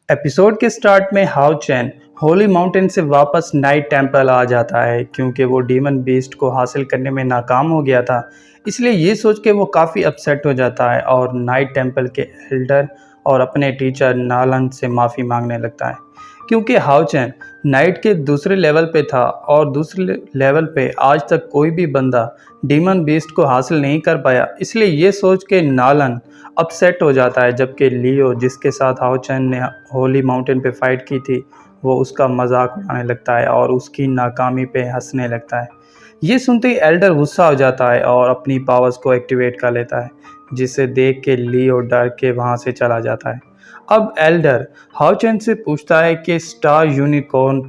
Episode के start में how chain Holi mountain से वापस नाइट टेंपल आ जाता है क्योंकि वो डीमन बीस्ट को हासिल करने में नाकाम हो गया था। इसलिए ये सोच के वो काफ़ी अपसेट हो जाता है और नाइट टेंपल के एल्डर और अपने टीचर नालन से माफ़ी मांगने लगता है क्योंकि हाउ चैन नाइट के दूसरे लेवल पे था और दूसरे लेवल पे आज तक कोई भी बंदा डीमन बीस्ट को हासिल नहीं कर पाया। इसलिए ये सोच के नालन अपसेट हो जाता है, जबकि लियो जिसके साथ हाउ चैन ने होली माउंटेन पे फाइट की थी वो उसका मजाक उड़ाने लगता है और उसकी नाकामी पे हंसने लगता है। ये सुनते ही एल्डर गुस्सा हो जाता है और अपनी पावर्स को एक्टिवेट कर लेता है, जिसे देख के लियो डर के वहाँ से चला जाता है। अब एल्डर हाउ चैन से पूछता है कि स्टार यूनिकॉर्न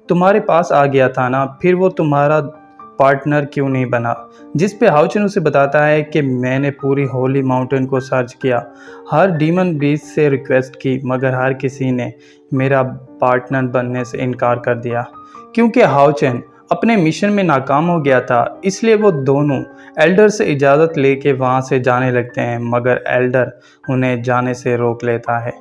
तुम्हारे पास आ गया था ना, फिर वो तुम्हारा पार्टनर क्यों नहीं बना। जिस पे हाउ चैन उसे बताता है कि मैंने पूरी होली माउंटेन को सर्च किया, हर डीमन बीस्ट से रिक्वेस्ट की, मगर हर किसी ने मेरा पार्टनर बनने से इनकार कर दिया क्योंकि हाउ चैन अपने मिशन में नाकाम हो गया था। इसलिए वो दोनों एल्डर से इजाज़त लेके वहाँ से जाने लगते हैं, मगर एल्डर उन्हें जाने से रोक लेता है।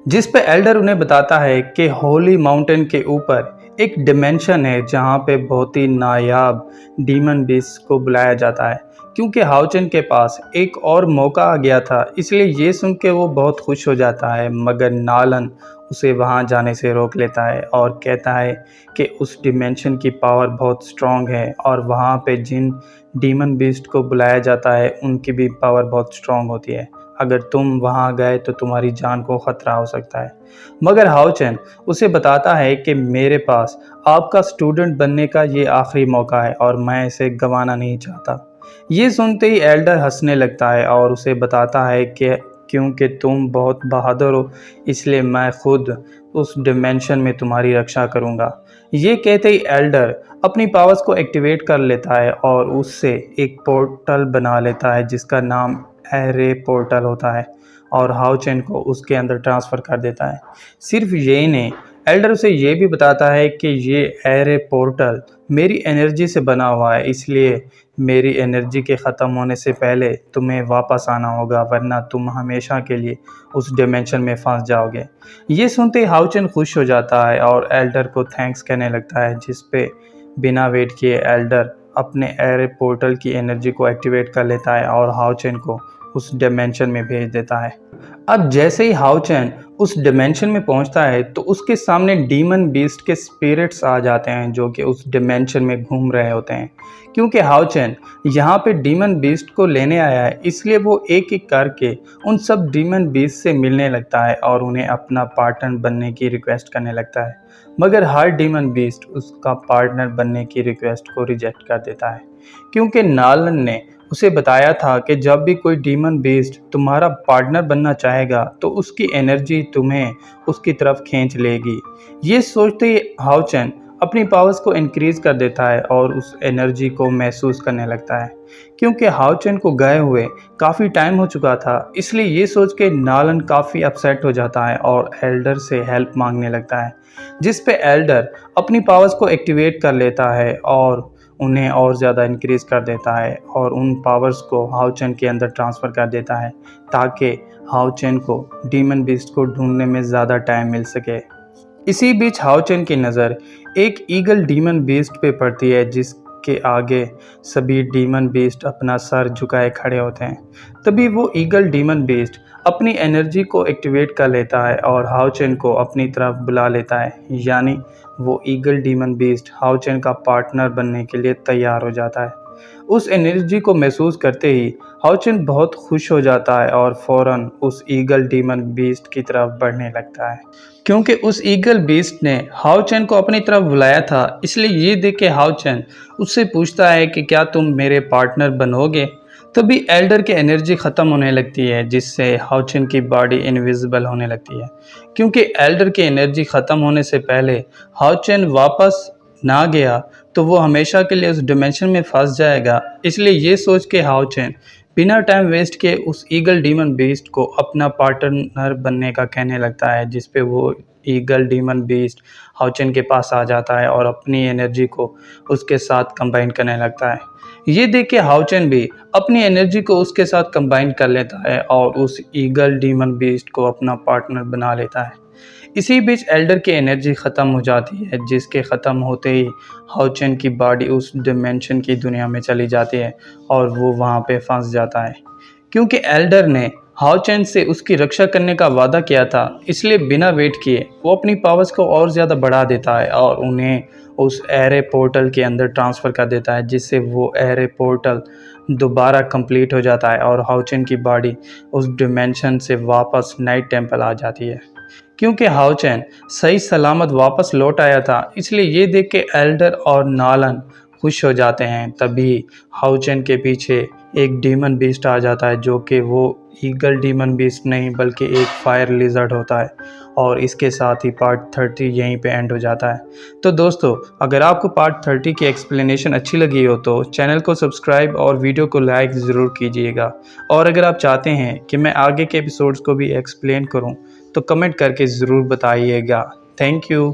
जिस पे एल्डर उन्हें बताता है कि होली माउंटेन के ऊपर एक डिमेंशन है जहाँ पे बहुत ही नायाब डीमन बीस्ट को बुलाया जाता है क्योंकि हाउ चैन के पास एक और मौका आ गया था। इसलिए ये सुन के वो बहुत खुश हो जाता है, मगर नालन उसे वहाँ जाने से रोक लेता है और कहता है कि उस डिमेंशन की पावर बहुत स्ट्रॉन्ग है और वहाँ पे जिन डीमन बीस्ट को बुलाया जाता है उनकी भी पावर बहुत स्ट्रॉन्ग होती है। अगर तुम वहाँ गए तो तुम्हारी जान को खतरा हो सकता है। मगर हाउ चैन उसे बताता है कि मेरे पास आपका स्टूडेंट बनने का ये आखिरी मौका है और मैं इसे गंवाना नहीं चाहता। ये सुनते ही एल्डर हंसने लगता है और उसे बताता है कि क्योंकि तुम बहुत बहादुर हो इसलिए मैं खुद उस डिमेंशन में तुम्हारी रक्षा करूंगा। ये कहते ही एल्डर अपनी पावर्स को एक्टिवेट कर लेता है और उससे एक पोर्टल बना लेता है जिसका नाम एरे पोर्टल होता है और हाउ चैन को उसके अंदर ट्रांसफ़र कर देता है। सिर्फ यही नहीं, एल्डर उसे ये भी बताता है कि ये एरे पोर्टल मेरी एनर्जी से बना हुआ है, इसलिए मेरी एनर्जी के ख़त्म होने से पहले तुम्हें वापस आना होगा, वरना तुम हमेशा के लिए उस डिमेंशन में फंस जाओगे। ये सुनते ही हाउ चैन खुश हो जाता है और एल्डर को थैंक्स कहने लगता है, जिस पे बिना वेट किए एल्डर अपने एरे पोर्टल की एनर्जी को एक्टिवेट कर लेता है और हाउ चैन को उस डिमेंशन में भेज देता है। अब जैसे ही हाउ चैन उस डिमेंशन में पहुंचता है तो उसके सामने डीमन बीस्ट के स्पिरिट्स आ जाते हैं जो कि उस डिमेंशन में घूम रहे होते हैं। क्योंकि हाउ चैन यहाँ पे डीमन बीस्ट को लेने आया है, इसलिए वो एक एक करके उन सब डीमन बीस्ट से मिलने लगता है और उन्हें अपना पार्टनर बनने की रिक्वेस्ट करने लगता है। मगर हर डीमन बीस्ट उसका पार्टनर बनने की रिक्वेस्ट को रिजेक्ट कर देता है क्योंकि नालन ने उसे बताया था कि जब भी कोई डीमन बीस्ट तुम्हारा पार्टनर बनना चाहेगा तो उसकी एनर्जी तुम्हें उसकी तरफ खींच लेगी। ये सोचते ही हाउ चैन अपनी पावर्स को इंक्रीज कर देता है और उस एनर्जी को महसूस करने लगता है। क्योंकि हाउ चैन को गए हुए काफ़ी टाइम हो चुका था, इसलिए ये सोच के नालन काफ़ी अपसेट हो जाता है और एल्डर से हेल्प मांगने लगता है, जिस पे एल्डर अपनी पावर्स को एक्टिवेट कर लेता है और उन्हें और ज़्यादा इंक्रीज़ कर देता है और उन पावर्स को हाउ चैन के अंदर ट्रांसफ़र कर देता है ताकि हाउ चैन को डीमन बीस्ट को ढूंढने में ज़्यादा टाइम मिल सके। इसी बीच हाउ चैन की नज़र एक ईगल डीमन बीस्ट पे पड़ती है जिसके आगे सभी डीमन बीस्ट अपना सर झुकाए खड़े होते हैं। तभी वो ईगल डीमन बीस्ट अपनी एनर्जी को एक्टिवेट कर लेता है और हाउ चैन को अपनी तरफ बुला लेता है, यानी वो ईगल डीमन बीस्ट हाउ चैन का पार्टनर बनने के लिए तैयार हो जाता है। उस एनर्जी को महसूस करते ही हाउ चैन बहुत खुश हो जाता है और फौरन उस ईगल डीमन बीस्ट की तरफ बढ़ने लगता है। क्योंकि उस ईगल बीस्ट ने हाउ चैन को अपनी तरफ बुलाया था, इसलिए ये देख के हाउ चैन उससे पूछता है कि क्या तुम मेरे पार्टनर बनोगे। तभी एल्डर की एनर्जी ख़त्म होने लगती है जिससे हाउ चैन की बॉडी इनविजिबल होने लगती है। क्योंकि एल्डर की एनर्जी ख़त्म होने से पहले हाउ चैन वापस ना गया तो वो हमेशा के लिए उस डिमेंशन में फंस जाएगा। इसलिए ये सोच के हाउ चैन बिना टाइम वेस्ट किए उस ईगल डीमन बीस्ट को अपना पार्टनर बनने का कहने लगता है, जिस पे वो ईगल डीमन बीस्ट हाउ चैन के पास आ जाता है और अपनी एनर्जी को उसके साथ कंबाइन करने लगता है। ये देख के हाउ चैन भी अपनी एनर्जी को उसके साथ कंबाइन कर लेता है और उस ईगल डीमन बीस्ट को अपना पार्टनर बना लेता है। इसी बीच एल्डर की एनर्जी ख़त्म हो जाती है, जिसके ख़त्म होते ही हाओचेन की बॉडी उस डिमेंशन की दुनिया में चली जाती है और वो वहाँ पे फंस जाता है। क्योंकि एल्डर ने हाओचेन से उसकी रक्षा करने का वादा किया था, इसलिए बिना वेट किए वो अपनी पावर्स को और ज़्यादा बढ़ा देता है और उन्हें उस एरे पोर्टल के अंदर ट्रांसफ़र कर देता है, जिससे वो एरे पोर्टल दोबारा कंप्लीट हो जाता है और हाओचेन की बॉडी उस डिमेंशन से वापस नाइट टेंपल आ जाती है। क्योंकि हाओचेन सही सलामत वापस लौट आया था, इसलिए ये देख के एल्डर और नालन खुश हो जाते हैं। तभी हाओचेन के पीछे एक डीमन बीस्ट आ जाता है, जो कि वो ईगल डीमन बीस्ट नहीं बल्कि एक फायर लिजर्ड होता है। और इसके साथ ही पार्ट 30 यहीं पे एंड हो जाता है। तो दोस्तों, अगर आपको पार्ट 30 की एक्सप्लेनेशन अच्छी लगी हो तो चैनल को सब्सक्राइब और वीडियो को लाइक ज़रूर कीजिएगा। और अगर आप चाहते हैं कि मैं आगे के एपिसोड्स को भी एक्सप्लेन करूं तो कमेंट करके ज़रूर बताइएगा। Thank you.